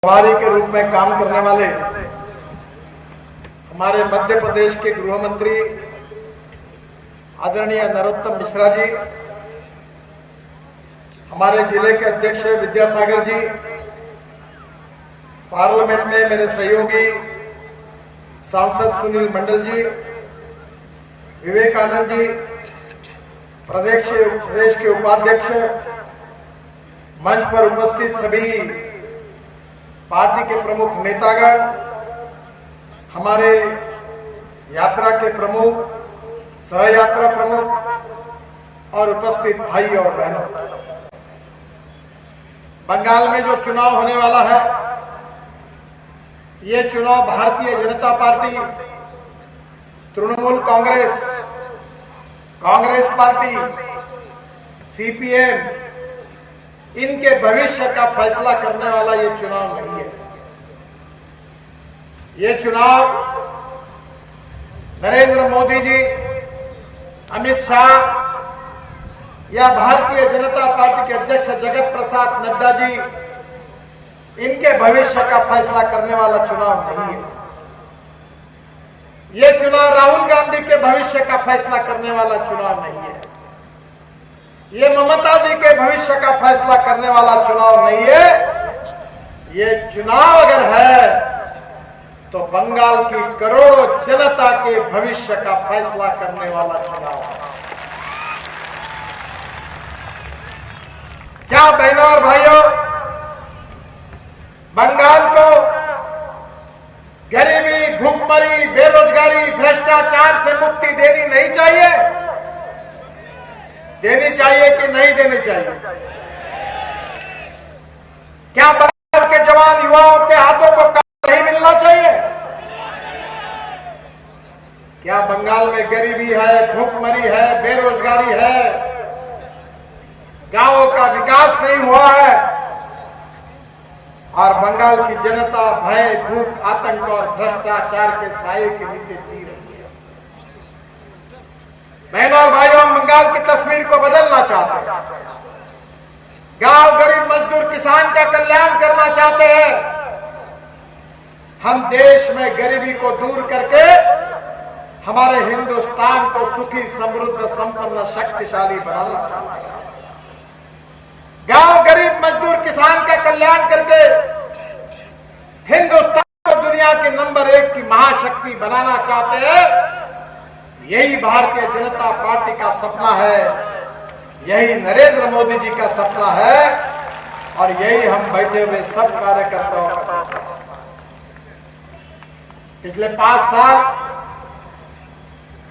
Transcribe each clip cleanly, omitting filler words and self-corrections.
प्रभारी के रूप में काम करने वाले हमारे मध्य प्रदेश के गृह मंत्री आदरणीय नरोत्तम मिश्रा जी, हमारे जिले के अध्यक्ष विद्यासागर जी, पार्लियामेंट में मेरे सहयोगी सांसद सुनील मंडल जी, विवेकानंद जी, प्रदेश के उपाध्यक्ष, मंच पर उपस्थित सभी पार्टी के प्रमुख नेतागण, हमारे यात्रा के प्रमुख, सहयात्रा प्रमुख और उपस्थित भाई और बहनों, बंगाल में जो चुनाव होने वाला है, ये चुनाव Bharatiya Janata party, Trinamool Congress, Congress party, CPM, इनके भविष्य का फैसला करने वाला ये चुनाव नहीं है। ये चुनाव नरेंद्र मोदी जी, अमित शाह या भारतीय जनता पार्टी के अध्यक्ष जगत प्रसाद नड्डा जी, इनके भविष्य का फैसला करने वाला चुनाव नहीं है। ये चुनाव राहुल गांधी के भविष्य का फैसला करने वाला चुनाव नहीं है। ये ममता जी के भविष्य का फैसला करने वाला चुनाव नहीं है। ये चुनाव अगर है तो बंगाल की करोड़ों जनता के भविष्य का फैसला करने वाला चुनाव है। क्या बहनों और भाइयों, बंगाल को गरीबी, भूखमरी, बेरोजगारी, भ्रष्टाचार से मुक्ति देनी नहीं चाहिए? देनी चाहिए कि नहीं देनी चाहिए? क्या बंगाल के जवान युवाओं के हाथों को काम नहीं मिलना चाहिए? क्या बंगाल में गरीबी है, भूखमरी है, बेरोजगारी है, गांवों का विकास नहीं हुआ है और बंगाल की जनता भय, भूख, आतंक और भ्रष्टाचार के साये के नीचे जी रही है? बहनों और भाइयों, हम बंगाल की तस्वीर को बदलना चाहते हैं। गांव, गरीब, मजदूर, किसान का कल्याण करना चाहते हैं। हम देश में गरीबी को दूर करके हमारे हिंदुस्तान को सुखी, समृद्ध, संपन्न, शक्तिशाली बनाना चाहते हैं। गांव, गरीब, मजदूर, किसान का कल्याण करके हिंदुस्तान को दुनिया के नंबर 1 की महाशक्ति बनाना चाहते हैं। यही भारतीय जनता पार्टी का सपना है, यही नरेंद्र मोदी जी का सपना है और यही हम बैठे हुए सब कार्यकर्ताओं का सपना है। पिछले 5 साल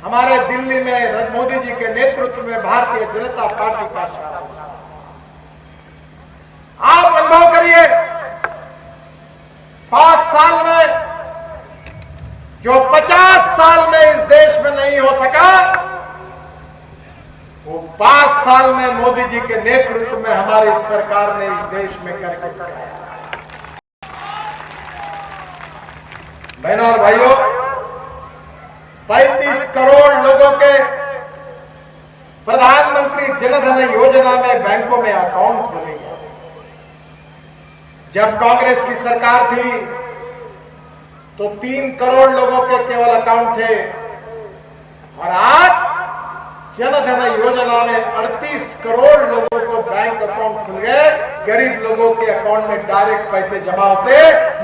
हमारे दिल्ली में मोदी जी के नेतृत्व में भारतीय जनता पार्टी का शासन। आप अनुभव करिए, 5 साल में जो 50 साल में इस देश में नहीं हो सका, वो 5 साल में मोदी जी के नेतृत्व में हमारी सरकार ने इस देश में करके दिखाया। बहनों और भाइयों, 35 करोड़ लोगों के प्रधानमंत्री जनधन योजना में बैंकों में अकाउंट खोले गए। जब कांग्रेस की सरकार थी तो 3 करोड़ लोगों के केवल अकाउंट थे और आज जनधन योजना में 38 करोड़ लोगों को बैंक अकाउंट खुल गए। गरीब लोगों के अकाउंट में डायरेक्ट पैसे जमा होते।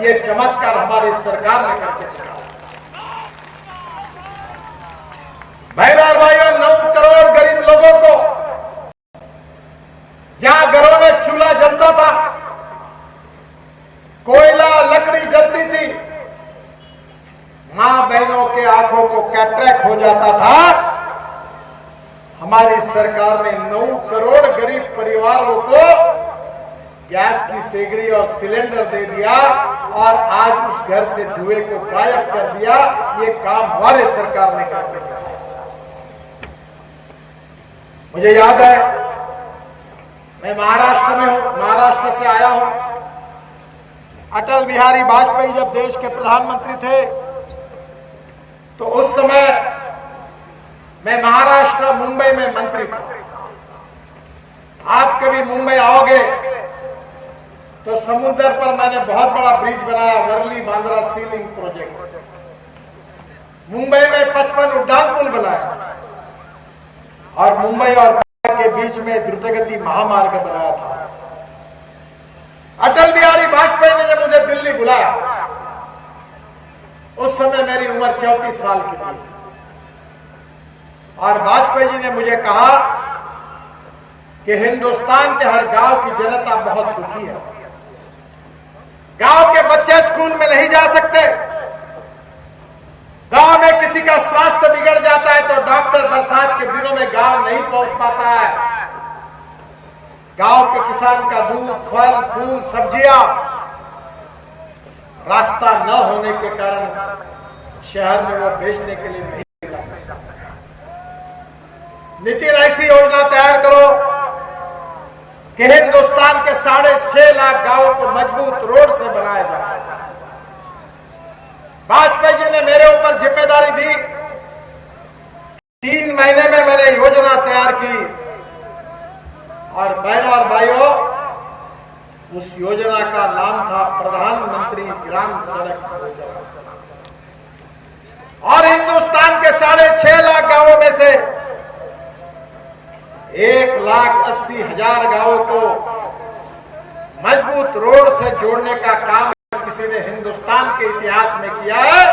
ये चमत्कार हमारी सरकार ने करके दिखाया। बहनों और भाइयों, 9 करोड़ गरीब लोगों को, जहां घरों में चूल्हा जलता था, कोयला, लकड़ी जलती थी, मां बहनों के आंखों को कैटरेक्ट हो जाता था, हमारी सरकार ने 9 करोड़ गरीब परिवारों को गैस की सेगड़ी और सिलेंडर दे दिया और आज उस घर से धुएं को गायब कर दिया। ये काम हमारे सरकार ने करके दिखाया। मुझे याद है, मैं महाराष्ट्र में हूं, महाराष्ट्र से आया हूं। अटल बिहारी वाजपेयी जब देश के प्रधानमंत्री थे तो उस समय मैं महाराष्ट्र, मुंबई में मंत्री था। आप कभी मुंबई आओगे तो समुद्र पर मैंने बहुत बड़ा ब्रिज बनाया, वर्ली बांद्रा सीलिंग प्रोजेक्ट। मुंबई में 55 उड्डान पुल बनाया और मुंबई और के बीच में द्रुतगति महामार्ग बनाया था। अटल बिहारी वाजपेयी ने जब मुझे दिल्ली बुलाया, उस समय मेरी उम्र 34 साल की थी और वाजपेयी जी ने मुझे कहा कि हिंदुस्तान के हर गांव की जनता बहुत दुखी है। गांव के बच्चे स्कूल में नहीं जा सकते, गांव में किसी का स्वास्थ्य बिगड़ जाता है तो डॉक्टर बरसात के दिनों में गांव नहीं पहुंच पाता है। गांव के किसान का दूध, फल, फूल, सब्जियां रास्ता न होने के कारण शहर में वो बेचने के लिए नहीं जा सकता। नितिन, ऐसी योजना तैयार करो कि हिंदुस्तान के 6.5 लाख गांवों को मजबूत रोड से बनाया जाए। वाजपेयी जी ने मेरे ऊपर जिम्मेदारी दी। 3 महीने में मैंने योजना तैयार की और बहनों और भाइयों, उस योजना का नाम था प्रधानमंत्री ग्राम सड़क योजना। और हिंदुस्तान के 6.5 लाख गांवों में से 1,80,000 गांवों को मजबूत रोड से जोड़ने का काम किसी ने हिंदुस्तान के इतिहास में किया है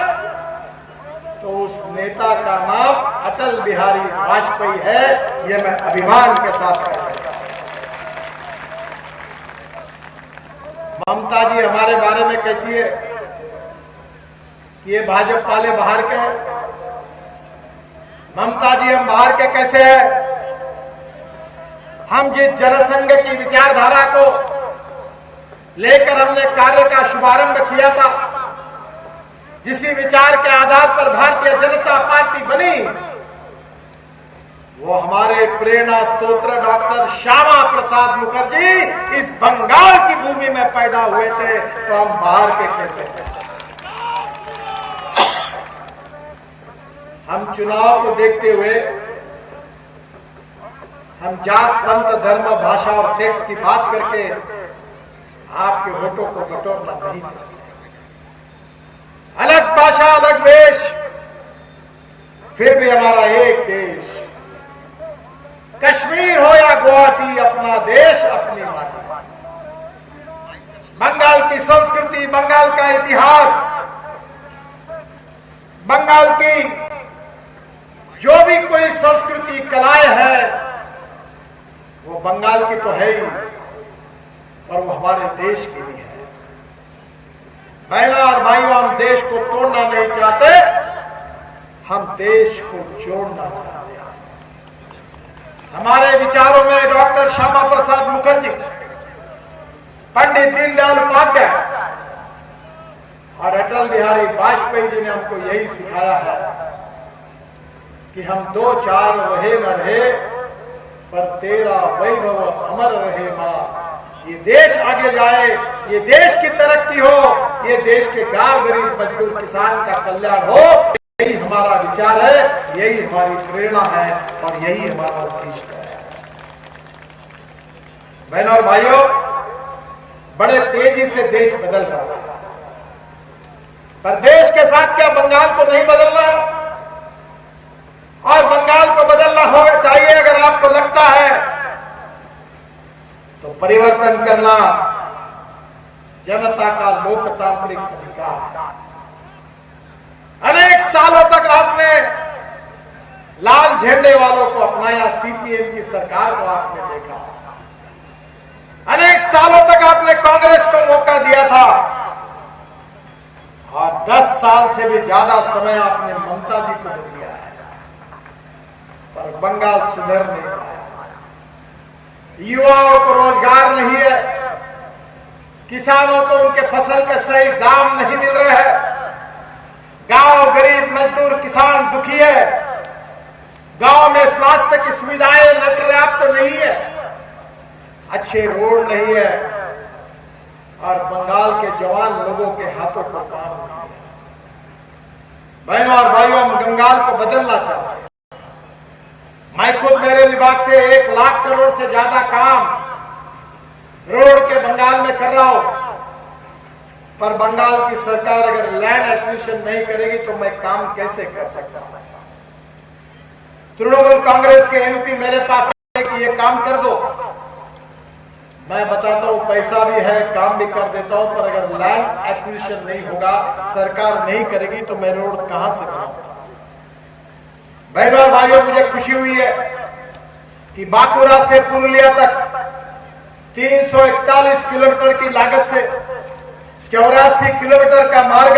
तो उस नेता का नाम अटल बिहारी वाजपेयी है। यह मैं अभिमान के साथ कह सकता हूं। ममता जी हमारे बारे में कहती है कि ये भाजपा वाले बाहर के हैं। ममता जी, हम बाहर के कैसे हैं? हम जिस जनसंघ की विचारधारा को लेकर हमने कार्य का शुभारंभ किया था, जिसी विचार के आधार पर भारतीय जनता पार्टी बनी, वो हमारे प्रेरणा स्तोत्र डॉक्टर श्यामा प्रसाद मुखर्जी इस बंगाल की भूमि में पैदा हुए थे, तो हम बाहर के कैसे हैं? हम चुनाव को देखते हुए हम जात, पंथ, धर्म, भाषा और सेक्स की बात करके आपके वोटों को बटोरना नहीं चाहते। अलग भाषा, अलग वेश, फिर भी हमारा एक देश। कश्मीर हो या गुवाहाटी, अपना देश, अपनी माटी। बंगाल की संस्कृति, बंगाल का इतिहास, बंगाल की जो भी कोई संस्कृति, कलाएं है, वो बंगाल की तो है ही, और वो हमारे देश की भी है। बहनों और भाइयों, हम देश को तोड़ना नहीं चाहते, हम देश को जोड़ना चाहते हैं। हमारे विचारों में डॉक्टर श्यामा प्रसाद मुखर्जी, पंडित दीनदयाल उपाध्याय और अटल बिहारी वाजपेयी जी ने हमको यही सिखाया है कि हम 2-4 रहे न रहे, पर तेरा वैभव अमर रहे मां। ये देश आगे जाए, ये देश की तरक्की हो, ये देश के गांव, गरीब, मजदूर, किसान का कल्याण हो, यही हमारा विचार है, यही हमारी प्रेरणा है और यही हमारा उद्देश्य है। बहनों और भाइयों, बड़े तेजी से देश बदल रहा है, पर देश के साथ क्या बंगाल को नहीं बदलना? और बंगाल को बदलना होगा चाहिए। अगर आपको लगता है तो परिवर्तन करना जनता का लोकतांत्रिक अधिकार है। अनेक सालों तक आपने लाल झंडे वालों को अपनाया, सीपीएम की सरकार को आपने देखा। अनेक सालों तक आपने कांग्रेस को मौका दिया था और 10 साल से भी ज्यादा समय आपने ममता जी को दिया है, पर बंगाल सुधर नहीं पाया। युवाओं को रोजगार नहीं है, किसानों को उनके फसल के सही दाम नहीं मिल रहे हैं, गांव, गरीब, मजदूर, किसान दुखी है, गांव में स्वास्थ्य की सुविधाएं पर्याप्त नहीं है, अच्छे रोड नहीं है और बंगाल के जवान लोगों के हाथों को काम नहीं है। बहनों और भाइयों, हम बंगाल को बदलना चाहते हैं। मैं खुद मेरे विभाग से 1 लाख करोड़ से ज्यादा काम रोड के बंगाल में कर रहा हूं, पर बंगाल की सरकार अगर लैंड एक्विजिशन नहीं करेगी तो मैं काम कैसे कर सकता हूं? तृणमूल कांग्रेस के एमपी मेरे पास आए कि ये काम कर दो, मैं बताता हूं पैसा भी है, काम भी कर देता हूं, पर अगर लैंड एक्विजिशन नहीं होगा, सरकार नहीं करेगी तो मैं रोड कहां से बनाऊंगा? बहनों और भाइयों, मुझे खुशी हुई है कि बांकुरा से पुरुलिया तक 341 किलोमीटर की लागत से 84 किलोमीटर का मार्ग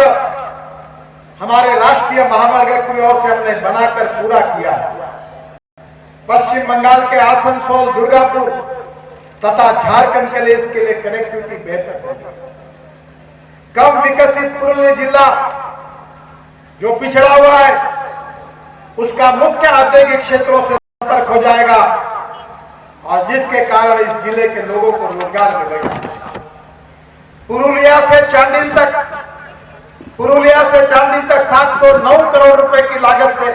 हमारे राष्ट्रीय महामार्ग की ओर से हमने बनाकर पूरा किया है। पश्चिम बंगाल के आसनसोल, दुर्गापुर तथा झारखंड के लिए इसके लिए कनेक्टिविटी बेहतर होगी। कम विकसित पुरुलिया जिला जो पिछड़ा हुआ है, उसका मुख्य औद्योगिक क्षेत्रों से संपर्क हो जाएगा और जिसके कारण इस जिले के लोगों को रोजगार मिलेगा। पुरुलिया से चांडिल तक 709 करोड़ रुपए की लागत से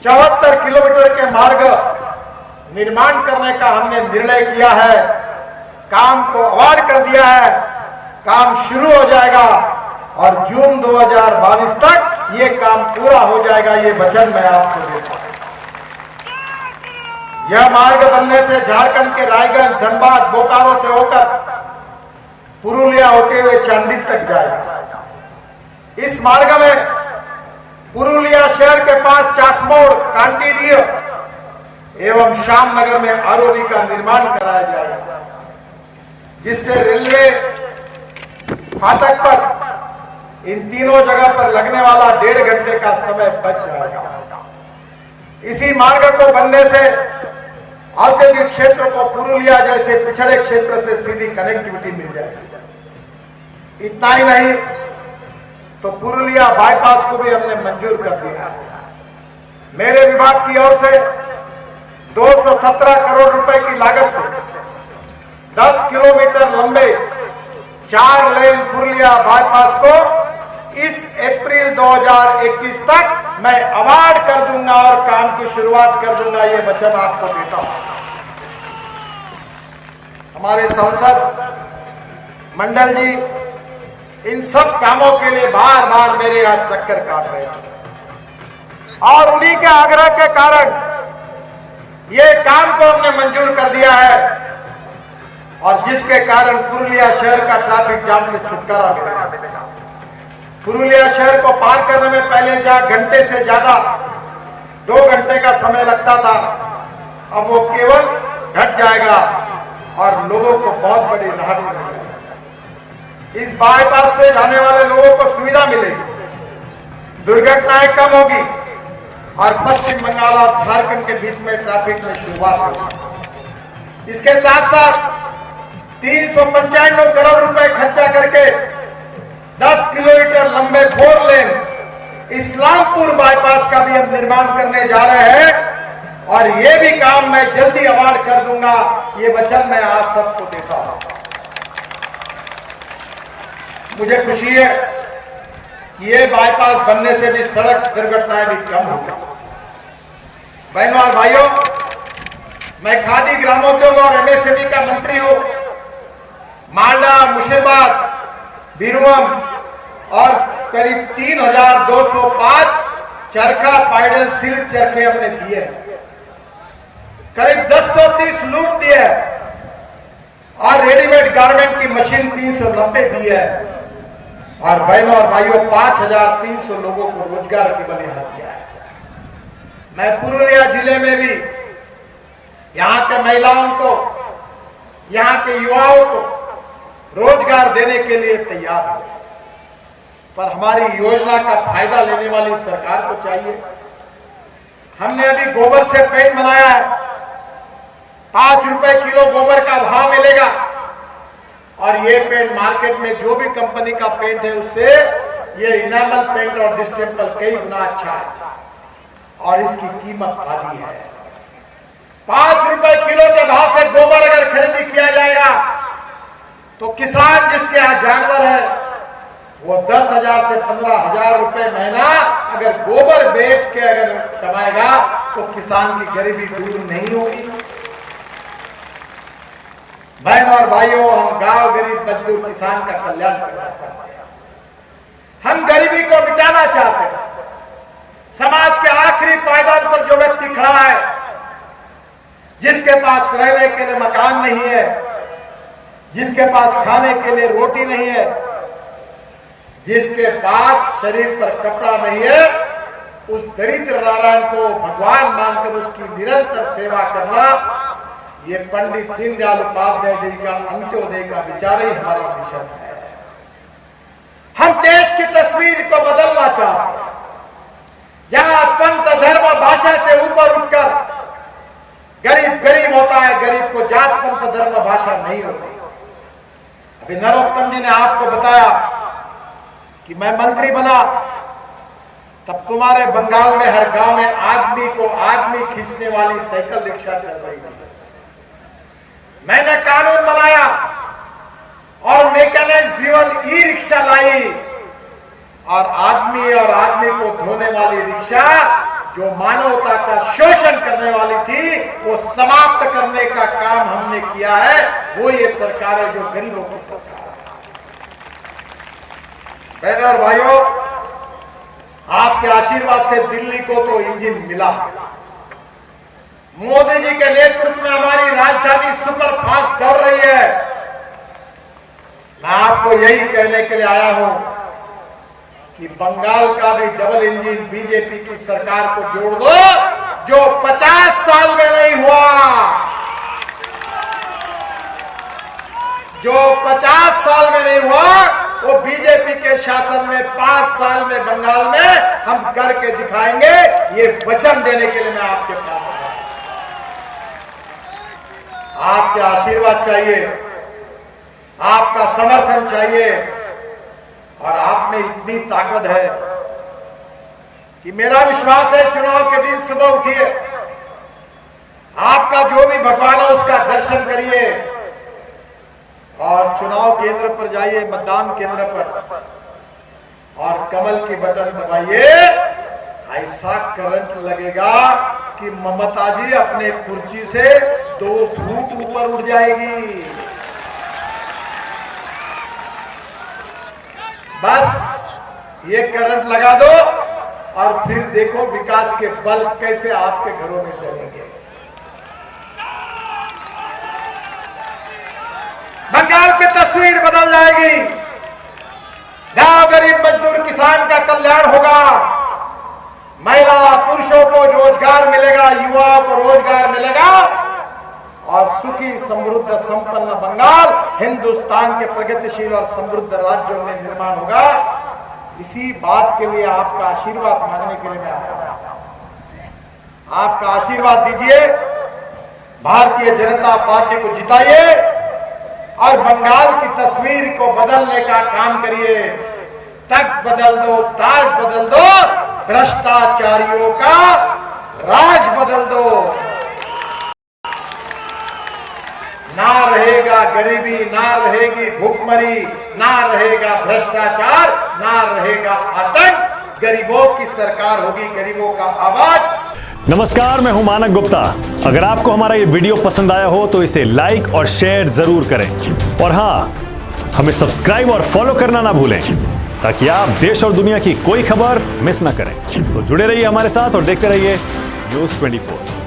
74 किलोमीटर के मार्ग निर्माण करने का हमने निर्णय किया है। काम को अवार्ड कर दिया है, काम शुरू हो जाएगा और जून 2022 तक ये काम पूरा हो जाएगा, ये वचन मैं आपको देता हूं। यह मार्ग बनने से झारखंड के रायगंज, धनबाद, बोकारो से होकर पुरुलिया होते हुए चांडिल तक जाएगा। इस मार्ग में पुरुलिया शहर के पास चासमोड़, कांटीडीह एवं श्यामनगर में आरओबी का निर्माण कराया जाएगा, जिससे रेलवे फाटक पर इन तीनों जगह पर लगने वाला 1.5 घंटे का समय बच जाएगा। इसी मार्ग को बनने से औद्योगिक क्षेत्र को पुरुलिया जैसे पिछड़े क्षेत्र से सीधी कनेक्टिविटी मिल जाएगी। इतना ही नहीं तो पुरुलिया बाईपास को भी हमने मंजूर कर दिया है। मेरे विभाग की ओर से 217 करोड़ रुपए की लागत से 10 किलोमीटर लंबे 4 लेन पुरुलिया बाईपास को इस अप्रैल 2021 तक मैं अवार्ड कर दूंगा और काम की शुरुआत कर दूंगा, ये वचन आपको देता हूं। हमारे सांसद मंडल जी इन सब कामों के लिए बार बार मेरे यहां चक्कर काट रहे थे और उन्हीं के आग्रह के कारण ये काम को हमने मंजूर कर दिया है और जिसके कारण पुरुलिया शहर का ट्रैफिक जाम से छुटकारा मिलेगा। पुरुलिया शहर को पार करने में पहले जहां घंटे से ज्यादा 2 घंटे का समय लगता था, अब वो केवल घट जाएगा और लोगों को बहुत बड़ी राहत मिलेगी। इस बाईपास से जाने वाले लोगों को सुविधा मिलेगी, दुर्घटनाएं कम होगी और पश्चिम बंगाल और झारखंड के बीच में ट्रैफिक में शुरुआत होगी। इसके साथ साथ 395 करोड़ रुपए खर्चा करके 10 किलोमीटर लंबे 4 लेन इस्लामपुर बाईपास का भी हम निर्माण करने जा रहे हैं और ये भी काम मैं जल्दी अवार्ड कर दूंगा, ये वचन मैं आप सबको देता हूं। मुझे खुशी है कि ये बाईपास बनने से भी सड़क दुर्घटनाएं भी कम हो गई। बहनों और भाइयों, मैं खादी, ग्रामोद्योग और एमएसएमई का मंत्री हूं। मालदा, मुर्शिदाबाद, बीरभूम और करीब 3205 चरखा पाइडल सिल्क चरखे हमने दिए हैं, करीब 1030 लूम दिए हैं और रेडीमेड गारमेंट की मशीन 390 दी है और बहनों और भाइयों 5300 लोगों को रोजगार केवल यहां दिया है। मैं पुरुलिया जिले में भी यहां के महिलाओं को, यहां के युवाओं को रोजगार देने के लिए तैयार हूं, पर हमारी योजना का फायदा लेने वाली सरकार को चाहिए। हमने अभी गोबर से पेंट बनाया है, 5 रुपए किलो गोबर का भाव मिलेगा और ये पेंट मार्केट में जो भी कंपनी का पेंट है उससे ये इनामल पेंट और डिस्टेंपल कई गुना अच्छा है और इसकी कीमत आधी है। 5 रुपए किलो के भाव से गोबर अगर खरीदी किया जाएगा तो किसान जिसके यहां जानवर है वो 10,000 से 15,000 रुपए महीना अगर गोबर बेच के अगर कमाएगा तो किसान की गरीबी दूर नहीं होगी। बहन और भाइयों, हम गांव गरीब मजदूर किसान का कल्याण करना चाहते हैं। हम गरीबी को मिटाना चाहते हैं। समाज के आखिरी पायदान पर जो व्यक्ति खड़ा है, जिसके पास रहने के लिए मकान नहीं है, जिसके पास खाने के लिए रोटी नहीं है, जिसके पास शरीर पर कपड़ा नहीं है, उस दरिद्र नारायण को भगवान मानकर उसकी निरंतर सेवा करना, ये पंडित दीनदयाल उपाध्याय जी का अंत्योदय का विचार ही हमारा मिशन है। हम देश की तस्वीर को बदलना चाहते हैं, जहां पंथ धर्म भाषा से ऊपर उठकर गरीब गरीब होता है, गरीब को जात पंथ धर्म भाषा नहीं होती। अभी नरोत्तम जी ने आपको बताया कि मैं मंत्री बना, तब तुम्हारे बंगाल में हर गांव में आदमी को आदमी खींचने वाली साइकिल रिक्शा चल रही थी। मैंने कानून बनाया और मैकेनाइज्ड ड्रिवन ई रिक्शा लाई, और आदमी को धोने वाली रिक्शा, जो मानवता का शोषण करने वाली थी, वो समाप्त करने का काम हमने किया है। वो ये सरकार है जो गरीबों की सरकार है। बहनों और भाइयों, आपके आशीर्वाद से दिल्ली को तो इंजन मिला है। मोदी जी के नेतृत्व में हमारी राजधानी सुपर फास्ट दौड़ रही है। मैं आपको यही कहने के लिए आया हूं कि बंगाल का भी डबल इंजन बीजेपी की सरकार को जोड़ दो, जो 50 साल में नहीं हुआ, जो 50 साल में नहीं हुआ, वो बीजेपी के शासन में 5 साल में बंगाल में हम करके दिखाएंगे। ये वचन देने के लिए मैं आपके पास आया। आपके आशीर्वाद चाहिए, आपका समर्थन चाहिए, और आप में इतनी ताकत है कि मेरा विश्वास है, चुनाव के दिन सुबह उठिए, आपका जो भी भगवान है उसका दर्शन करिए, और चुनाव केंद्र पर जाइए, मतदान केंद्र पर, और कमल की बटन दबाइए। ऐसा करंट लगेगा कि ममता जी अपने कुर्सी से 2 फुट ऊपर उठ जाएगी। बस ये करंट लगा दो और फिर देखो विकास के बल्ब कैसे आपके घरों में जलेंगे। बंगाल की तस्वीर बदल जाएगी। गांव गरीब मजदूर किसान का कल्याण होगा। महिला पुरुषों को रोजगार मिलेगा, युवाओं को रोजगार मिलेगा, और सुखी समृद्ध संपन्न बंगाल हिंदुस्तान के प्रगतिशील और समृद्ध राज्यों में निर्माण होगा। इसी बात के लिए आपका आशीर्वाद मांगने के लिए मैं आया। आपका आशीर्वाद दीजिए, भारतीय जनता पार्टी को जिताइए और बंगाल की तस्वीर को बदलने का काम करिए। तख्त बदल दो, ताज बदल दो, भ्रष्टाचारियों का राज बदल दो। ना रहेगा गरीबी, ना रहेगी भूखमरी, ना रहेगा भ्रष्टाचार, ना रहेगा आतंक। गरीबों की सरकार होगी, गरीबों का आवाज। नमस्कार, मैं हूं मानक गुप्ता। अगर आपको हमारा ये वीडियो पसंद आया हो तो इसे लाइक और शेयर जरूर करें, और हाँ, हमें सब्सक्राइब और फॉलो करना ना भूलें, ताकि आप देश और दुनिया की कोई खबर मिस ना करें। तो जुड़े रहिए हमारे साथ और देखते रहिए News 24।